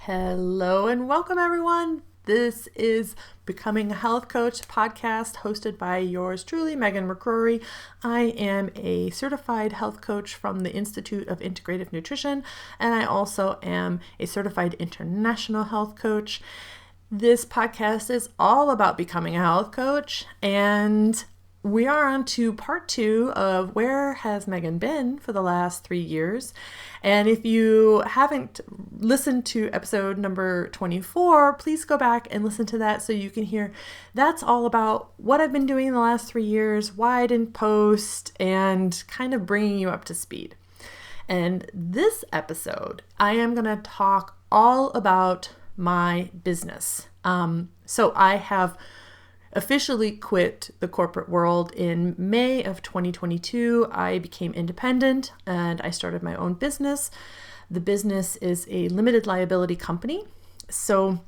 Hello and welcome everyone. This is Becoming a Health Coach podcast hosted by yours truly, Megan McCrory. I am a certified health coach from the Institute of Integrative Nutrition, and I also am a certified international health coach. This podcast is all about becoming a health coach, and we are on to part 2 of where has Megan been for the last 3 years. And if you haven't listened to episode number 24, please go back and listen to that so you can hear that's all about what I've been doing in the last 3 years, why I didn't post, and kind of bringing you up to speed. And this episode, I am going to talk all about my business. So I have officially quit the corporate world in May of 2022. I became independent and I started my own business. The business is a limited liability company. So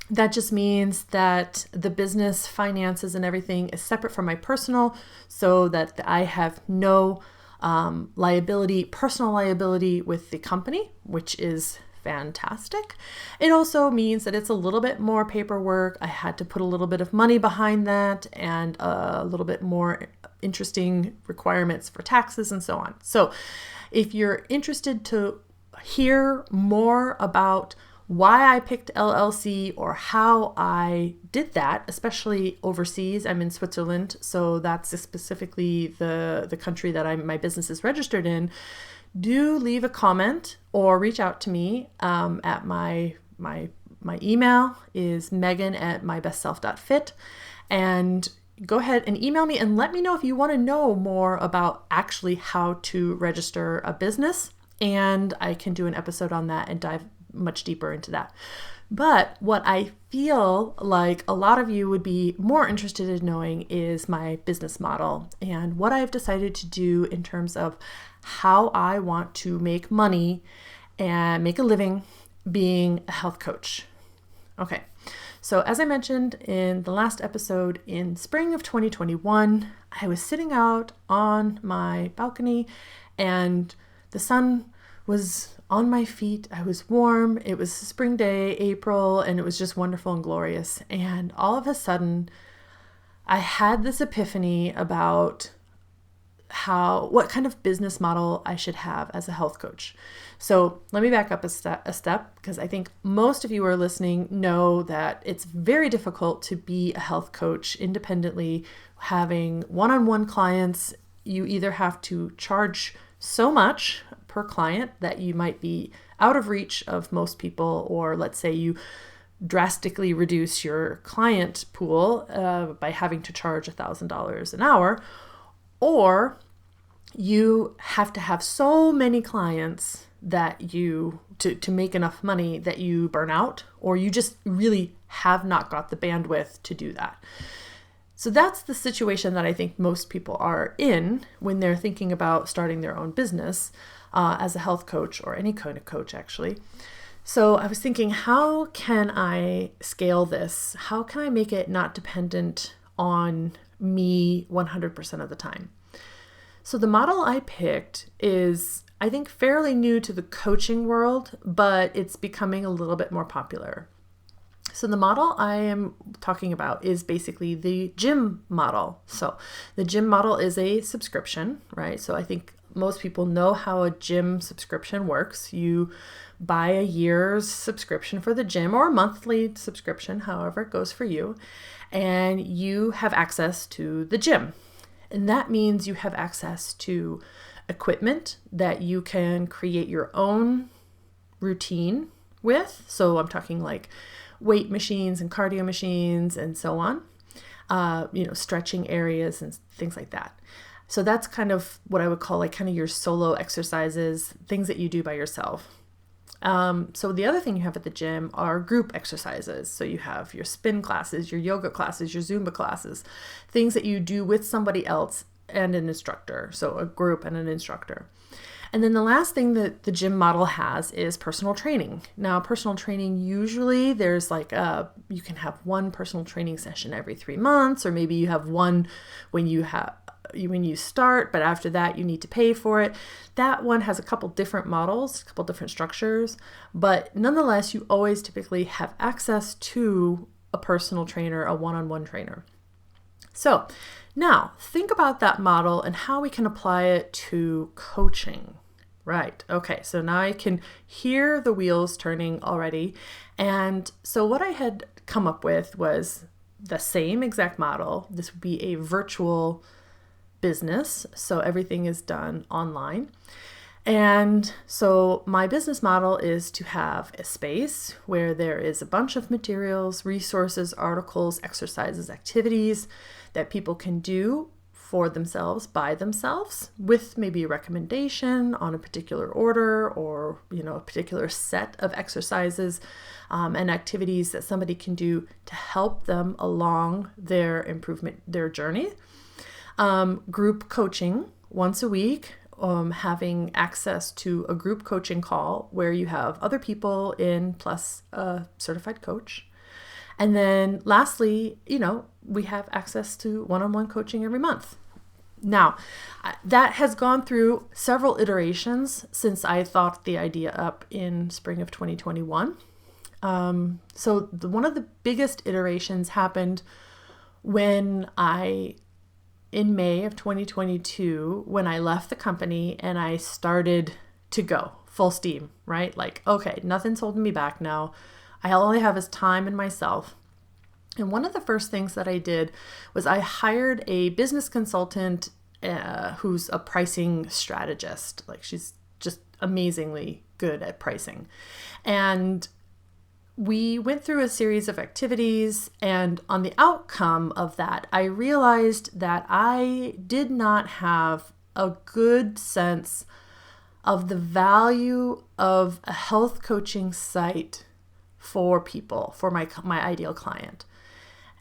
that just means that the business finances and everything is separate from my personal, so that I have no personal liability with the company, which is fantastic. It also means that it's a little bit more paperwork. I had to put a little bit of money behind that and a little bit more interesting requirements for taxes and so on. So if you're interested to hear more about why I picked LLC or how I did that, especially overseas, I'm in Switzerland, so that's specifically the country that my business is registered in, do leave a comment or reach out to me at my email is megan@mybestself.fit, and go ahead and email me and let me know if you want to know more about actually how to register a business, and I can do an episode on that and dive much deeper into that. But what I feel like a lot of you would be more interested in knowing is my business model and what I've decided to do in terms of how I want to make money and make a living being a health coach. Okay, so as I mentioned in the last episode, in spring of 2021, I was sitting out on my balcony and the sun was on my feet. I was warm. It was a spring day, April, and it was just wonderful and glorious. And all of a sudden, I had this epiphany about what kind of business model I should have as a health coach. So let me back up a step, because I think most of you who are listening know that it's very difficult to be a health coach independently, having one-on-one clients. You either have to charge so much per client that you might be out of reach of most people, or let's say you drastically reduce your client pool by having to charge $1,000 an hour, or you have to have so many clients that you to make enough money that you burn out, or you just really have not got the bandwidth to do that. So that's the situation that I think most people are in when they're thinking about starting their own business as a health coach, or any kind of coach actually. So I was thinking, how can I scale this? How can I make it not dependent on me 100% of the time? So the model I picked is, I think, fairly new to the coaching world, but it's becoming a little bit more popular. So the model I am talking about is basically the gym model. So the gym model is a subscription, right? So I think most people know how a gym subscription works. You buy a year's subscription for the gym, or a monthly subscription, however it goes for you, and you have access to the gym. And that means you have access to equipment that you can create your own routine with. So I'm talking like weight machines and cardio machines and so on, stretching areas and things like that. So that's kind of what I would call like kind of your solo exercises, things that you do by yourself. So the other thing you have at the gym are group exercises. So you have your spin classes, your yoga classes, your Zumba classes, things that you do with somebody else and an instructor. So a group and an instructor. And then the last thing that the gym model has is personal training. Now, personal training, usually there's you can have one personal training session every 3 months, or maybe you have one when you when you start, but after that you need to pay for it. That one has a couple different models, a couple different structures, but nonetheless, you always typically have access to a personal trainer, a one-on-one trainer. So now think about that model and how we can apply it to coaching. Right. Okay. So now I can hear the wheels turning already. And so what I had come up with was the same exact model. This would be a virtual business. So everything is done online. And so my business model is to have a space where there is a bunch of materials, resources, articles, exercises, activities that people can do for themselves, by themselves, with maybe a recommendation on a particular order or, a particular set of exercises and activities that somebody can do to help them along their improvement, their journey. Group coaching once a week, having access to a group coaching call where you have other people in plus a certified coach. And then lastly, we have access to one-on-one coaching every month. Now, that has gone through several iterations since I thought the idea up in spring of 2021. So one of the biggest iterations happened when in May of 2022, when I left the company and I started to go full steam, right? Like, okay, nothing's holding me back now. All I have is time and myself. And one of the first things that I did was I hired a business consultant who's a pricing strategist. Like, she's just amazingly good at pricing. And we went through a series of activities, and on the outcome of that, I realized that I did not have a good sense of the value of a health coaching site for people, for my ideal client.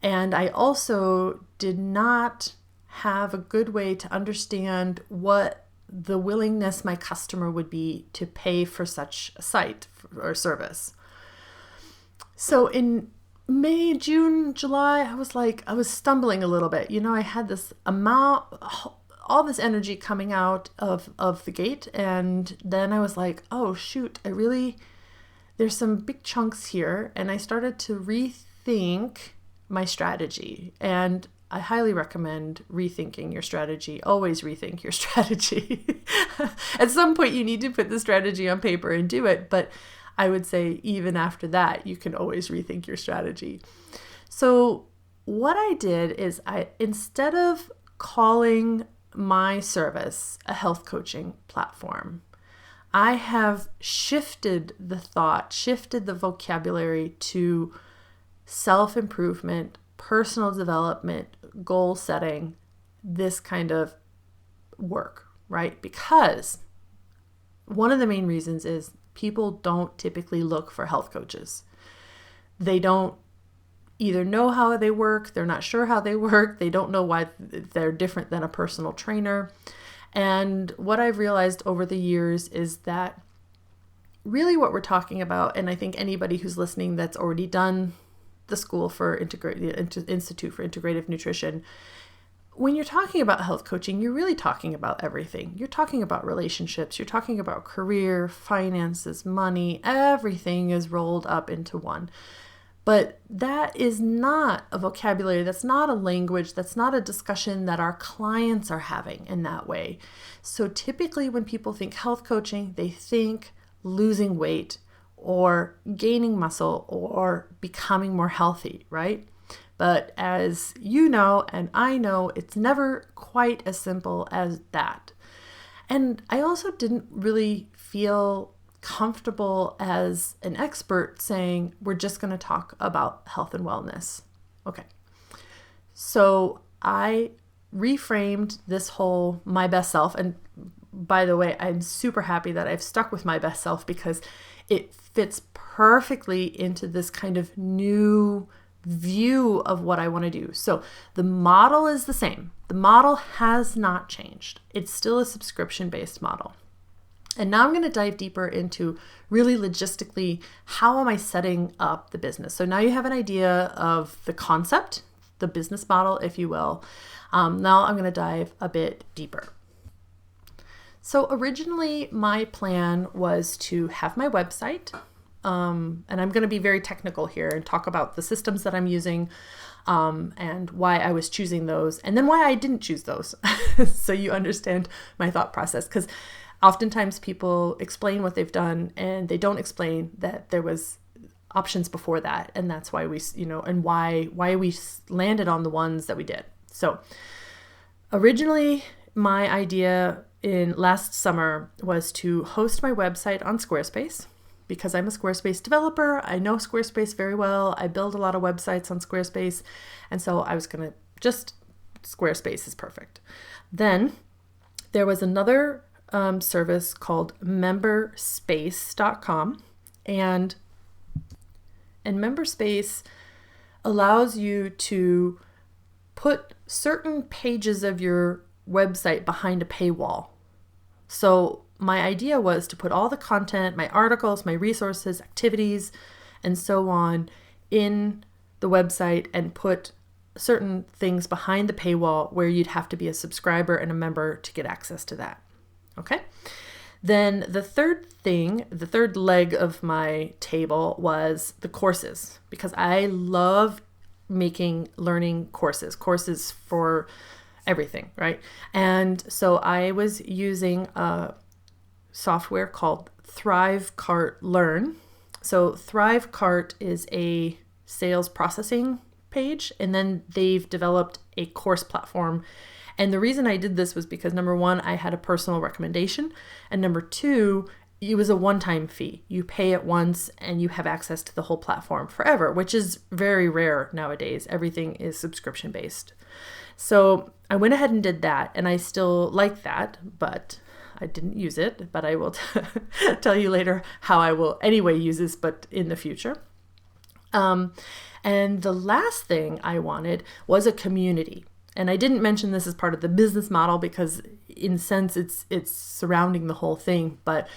And I also did not have a good way to understand what the willingness my customer would be to pay for such a site or service. So in May, June, July, I was stumbling a little bit. I had this amount, all this energy coming out of the gate. And then I was like, oh, shoot, there's some big chunks here. And I started to rethink my strategy. And I highly recommend rethinking your strategy. Always rethink your strategy. At some point, you need to put the strategy on paper and do it. But I would say even after that, you can always rethink your strategy. So what I did is instead of calling my service a health coaching platform, I have shifted the thought, shifted the vocabulary to self-improvement, personal development, goal setting, this kind of work, right? Because one of the main reasons is people don't typically look for health coaches. They don't either know how they work, they're not sure how they work, they don't know why they're different than a personal trainer. And what I've realized over the years is that really what we're talking about, and I think anybody who's listening that's already done the Institute for Integrative Nutrition, when you're talking about health coaching, you're really talking about everything. You're talking about relationships, you're talking about career, finances, money, everything is rolled up into one. But that is not a vocabulary, that's not a language, that's not a discussion that our clients are having in that way. So typically when people think health coaching, they think losing weight or gaining muscle or becoming more healthy, right? But as you know, and I know, it's never quite as simple as that. And I also didn't really feel comfortable as an expert saying, we're just going to talk about health and wellness. Okay. So I reframed this whole My Best Self. And by the way, I'm super happy that I've stuck with My Best Self because it fits perfectly into this kind of new view of what I want to do. So the model is the same. The model has not changed. It's still a subscription-based model. And now I'm going to dive deeper into really logistically, how am I setting up the business? So now you have an idea of the concept, the business model, if you will. Now I'm going to dive a bit deeper. So originally my plan was to have my website, and I'm going to be very technical here and talk about the systems that I'm using, and why I was choosing those, and then why I didn't choose those. So you understand my thought process, because oftentimes people explain what they've done and they don't explain that there was options before that, and that's why we, and why we landed on the ones that we did. So originally my idea in last summer was to host my website on Squarespace, because I'm a Squarespace developer. I know Squarespace very well. I build a lot of websites on Squarespace. And so I was going to Squarespace is perfect. Then there was another service called MyBestSelf.com, and MyBestSelf allows you to put certain pages of your website behind a paywall. So my idea was to put all the content, my articles, my resources, activities, and so on in the website, and put certain things behind the paywall where you'd have to be a subscriber and a member to get access to that. Okay. Then the third leg of my table was the courses, because I love making learning courses for everything, right? And so I was using a software called Thrivecart Learn. So Thrivecart is a sales processing page, and then they've developed a course platform. And the reason I did this was because, number one, I had a personal recommendation, and number two, it was a one-time fee. You pay it once and you have access to the whole platform forever, which is very rare nowadays. Everything is subscription-based. So I went ahead and did that, and I still like that, but I didn't use it. But I will tell you later how I will anyway use this, but in the future. And the last thing I wanted was a community. And I didn't mention this as part of the business model because in a sense it's surrounding the whole thing, but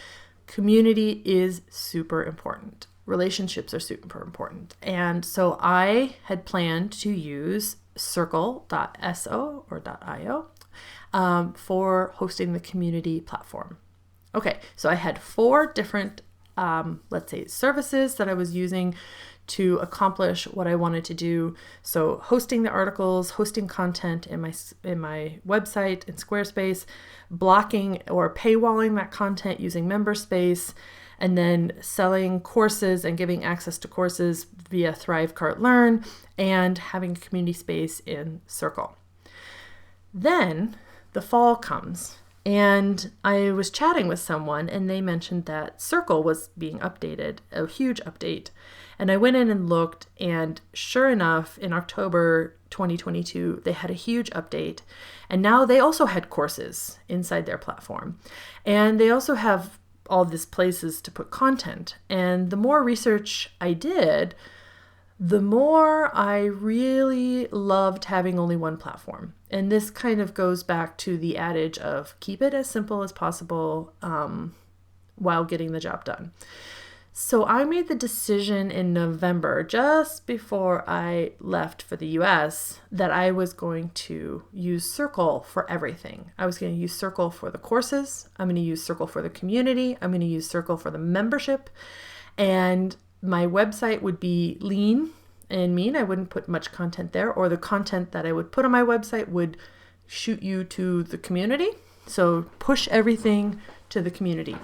community is super important. Relationships are super important. And so I had planned to use circle.so or .io for hosting the community platform. Okay, so I had 4 different, let's say, services that I was using to accomplish what I wanted to do. So hosting the articles, hosting content in my website in Squarespace, blocking or paywalling that content using MyBestSelf, and then selling courses and giving access to courses via Thrivecart Learn, and having a community space in Circle. Then the fall comes, and I was chatting with someone, and they mentioned that Circle was being updated, a huge update. And I went in and looked, and sure enough, in October 2022, they had a huge update. And now they also had courses inside their platform. And they also have all these places to put content. And the more research I did, the more I really loved having only one platform. And this kind of goes back to the adage of keep it as simple as possible while getting the job done. So I made the decision in November, just before I left for the US, that I was going to use Circle for everything. I was going to use Circle for the courses. I'm going to use Circle for the community. I'm going to use Circle for the membership. And my website would be lean and mean. I wouldn't put much content there, or the content that I would put on my website would shoot you to the community. So push everything to the community.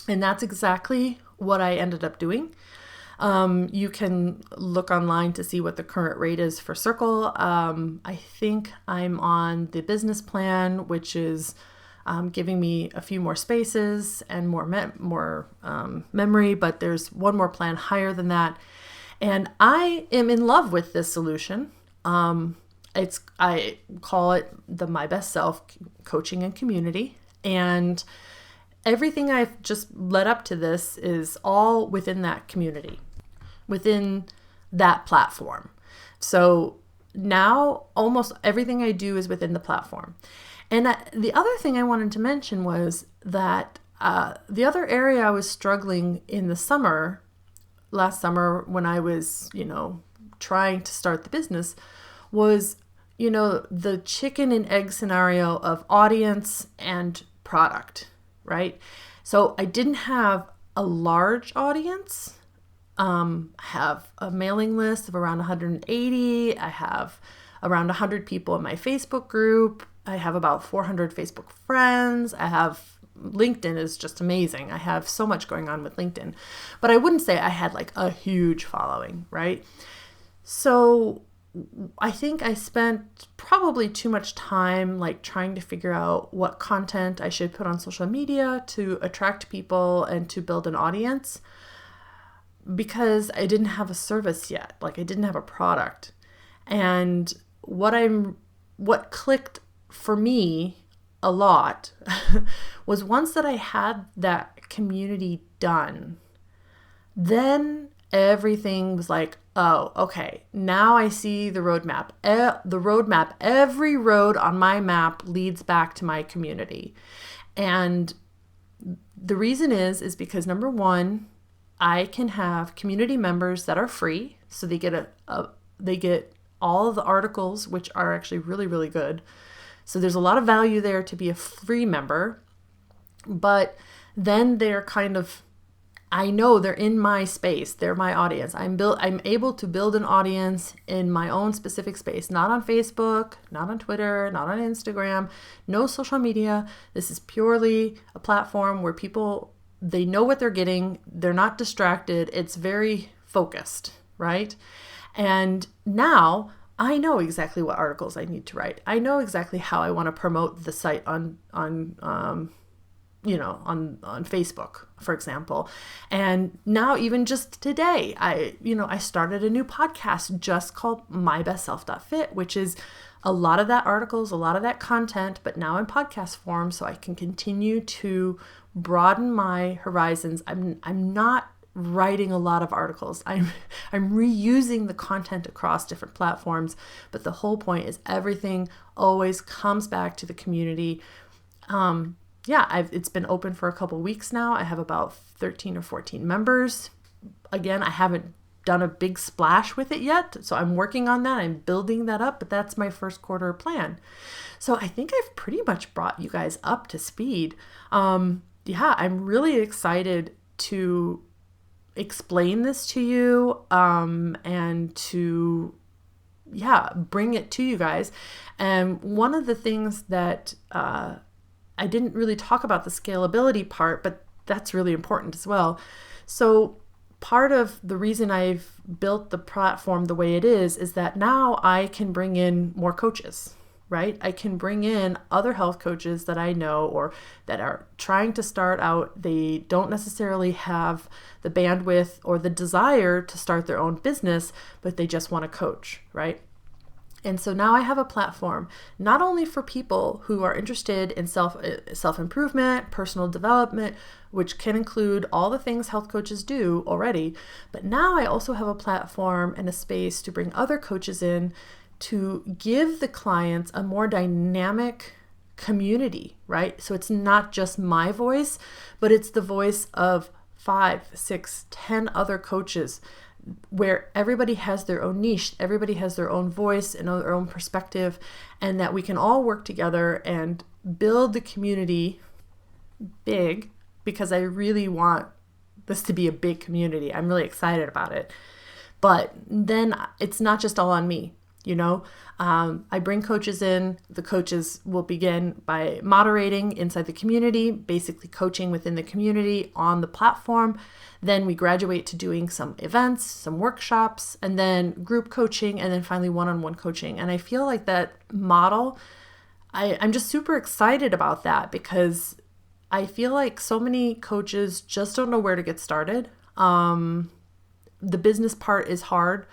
And that's exactly what I ended up doing. You can look online to see what the current rate is for Circle. I think I'm on the business plan, which is giving me a few more spaces and more memory, but there's one more plan higher than that. And I am in love with this solution. I call it the MyBestSelf Coaching and Community. And everything I've just led up to this is all within that community, within that platform. So now almost everything I do is within the platform. And the other thing I wanted to mention was that the other area I was struggling in the last summer when I was, trying to start the business, was, the chicken and egg scenario of audience and product, right? So I didn't have a large audience. I have a mailing list of around 180. I have around 100 people in my Facebook group. I have about 400 Facebook friends. I have LinkedIn is just amazing. I have so much going on with LinkedIn, but I wouldn't say I had like a huge following, right? So I think I spent probably too much time like trying to figure out what content I should put on social media to attract people and to build an audience, because I didn't have a service yet. Like I didn't have a product. And what clicked for me a lot was once that I had that community done, then everything was like, oh, okay, now I see the roadmap. Every road on my map leads back to my community. And the reason is because number one, I can have community members that are free. So they get they get all of the articles, which are actually really, really good. So there's a lot of value there to be a free member, but then they're I know they're in my space. They're my audience. I'm able to build an audience in my own specific space, not on Facebook, not on Twitter, not on Instagram, no social media. This is purely a platform where people, they know what they're getting. They're not distracted. It's very focused, right? And now I know exactly what articles I need to write. I know exactly how I want to promote the site on Facebook, for example. And now even just today, I started a new podcast just called MyBestSelf.fit, which is a lot of that articles, a lot of that content, but now in podcast form, so I can continue to broaden my horizons. I'm not writing a lot of articles. I'm reusing the content across different platforms, but the whole point is everything always comes back to the community. It's been open for a couple weeks now. I have about 13 or 14 members. Again, I haven't done a big splash with it yet, so I'm working on that. I'm building that up, but that's my first quarter plan. So I think I've pretty much brought you guys up to speed. I'm really excited to explain this to you and to bring it to you guys. And one of the things that I didn't really talk about the scalability part, but that's really important as well. So part of the reason I've built the platform the way it is that now I can bring in more coaches, right? I can bring in other health coaches that I know or that are trying to start out. They don't necessarily have the bandwidth or the desire to start their own business, but they just want to coach, right? And so now I have a platform not only for people who are interested in self-improvement, personal development, which can include all the things health coaches do already, but now I also have a platform and a space to bring other coaches in to give the clients a more dynamic community, right? So it's not just my voice, but it's the voice of 5, 6, 10 other coaches, where everybody has their own niche, everybody has their own voice and their own perspective, and that we can all work together and build the community big, because I really want this to be a big community. I'm really excited about it. But then it's not just all on me. I bring coaches in. The coaches will begin by moderating inside the community, basically coaching within the community on the platform. Then we graduate to doing some events, some workshops, and then group coaching, and then finally one-on-one coaching. And I feel like that model, I'm just super excited about that, because I feel like so many coaches just don't know where to get started. The business part is hard.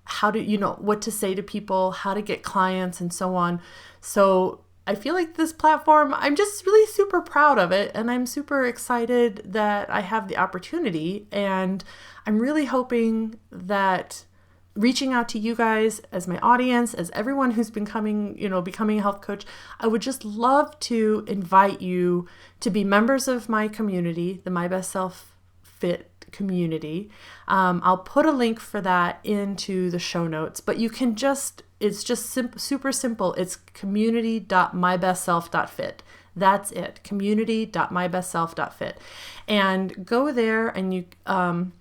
How to, what to say to people, how to get clients, and so on. So I feel like this platform, I'm just really super proud of it, and I'm super excited that I have the opportunity, and I'm really hoping that reaching out to you guys as my audience, as everyone who's becoming a health coach, I would just love to invite you to be members of my community, the My Best Self Fit community. I'll put a link for that into the show notes, but you can just it's just super simple. It's community.mybestself.fit. That's it. Community.mybestself.fit. And go there and you can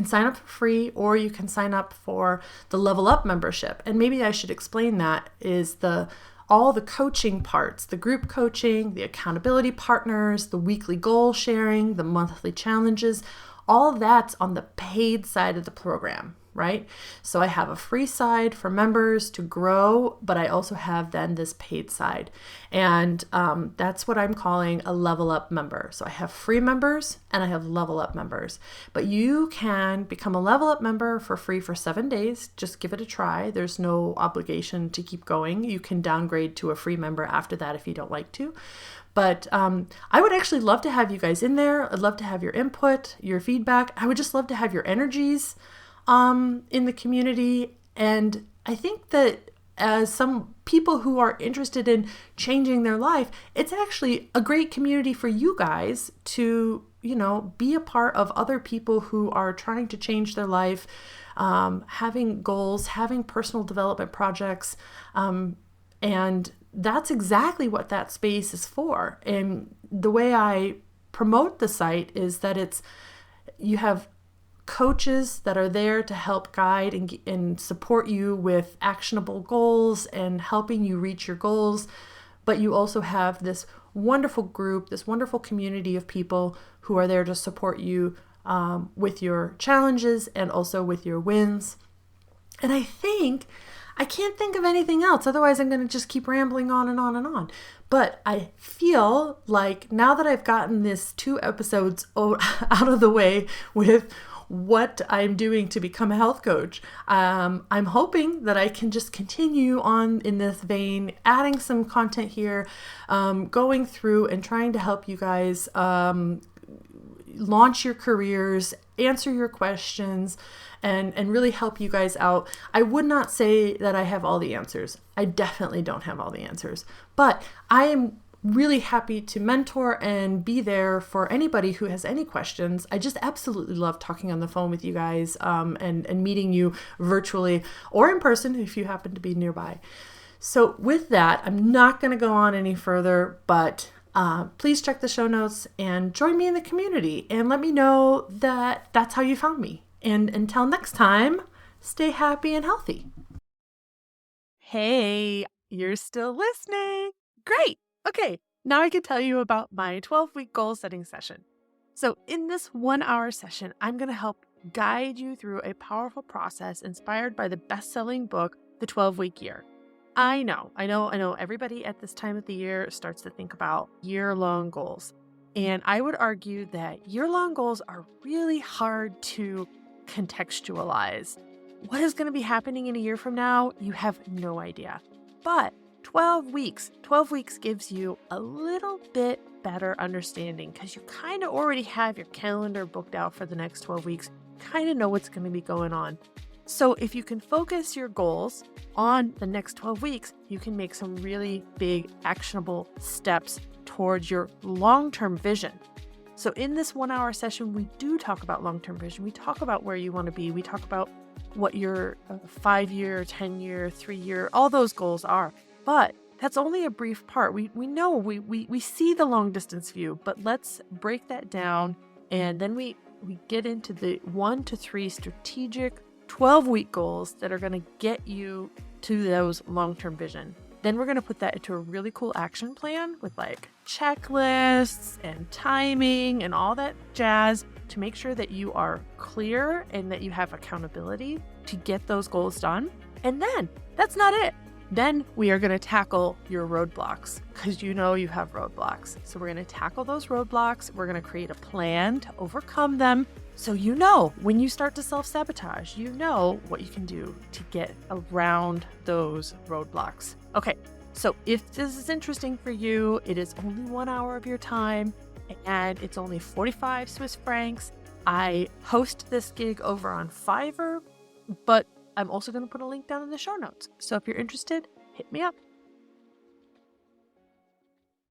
sign up for free, or you can sign up for the Level Up membership. And maybe I should explain that is all the coaching parts, the group coaching, the accountability partners, the weekly goal sharing, the monthly challenges, all that's on the paid side of the program, right? So I have a free side for members to grow, but I also have then this paid side. And that's what I'm calling a Level Up member. So I have free members and I have Level Up members. But you can become a Level Up member for free for 7 days. Just give it a try. There's no obligation to keep going. You can downgrade to a free member after that if you don't like to. But I would actually love to have you guys in there. I'd love to have your input, your feedback. I would just love to have your energies in the community. And I think that as some people who are interested in changing their life, it's actually a great community for you guys to, be a part of other people who are trying to change their life, having goals, having personal development projects, and that's exactly what that space is for. And the way I promote the site is that you have coaches that are there to help guide and support you with actionable goals and helping you reach your goals. But you also have this wonderful group, this wonderful community of people who are there to support you with your challenges and also with your wins. And I can't think of anything else. Otherwise, I'm going to just keep rambling on and on and on. But I feel like now that I've gotten this 2 episodes out of the way with what I'm doing to become a health coach, I'm hoping that I can just continue on in this vein, adding some content here, going through and trying to help you guys launch your careers, answer your questions, and really help you guys out. I would not say that I have all the answers. I definitely don't have all the answers, but I am really happy to mentor and be there for anybody who has any questions. I just absolutely love talking on the phone with you guys and meeting you virtually or in person if you happen to be nearby. So with that, I'm not going to go on any further, but please check the show notes and join me in the community and let me know that that's how you found me. And until next time, stay happy and healthy. Hey, you're still listening. Great. Okay, now I can tell you about my 12-week goal setting session. So in this 1-hour session, I'm going to help guide you through a powerful process inspired by the best-selling book, The 12-Week Year. I know. Everybody at this time of the year starts to think about year-long goals. And I would argue that year-long goals are really hard to contextualize. What is going to be happening in a year from now? You have no idea. But 12 weeks gives you a little bit better understanding because you kind of already have your calendar booked out for the next 12 weeks, kind of know what's going to be going on. So if you can focus your goals on the next 12 weeks, you can make some really big actionable steps towards your long-term vision. So in this 1-hour session, we do talk about long-term vision. We talk about where you want to be. We talk about what your 5-year, 10-year, 3-year, all those goals are. But that's only a brief part. We know we see the long distance view, but let's break that down. And then we get into the 1 to 3 strategic 12-week goals that are going to get you to those long-term vision. Then we're going to put that into a really cool action plan with like checklists and timing and all that jazz to make sure that you are clear and that you have accountability to get those goals done. And then that's not it. Then we are going to tackle your roadblocks because you have roadblocks. So we're going to tackle those roadblocks. We're going to create a plan to overcome them. So when you start to self-sabotage, what you can do to get around those roadblocks. Okay, so if this is interesting for you, it is only 1 hour of your time and it's only 45 Swiss francs. I host this gig over on Fiverr, but I'm also going to put a link down in the show notes. So if you're interested, hit me up.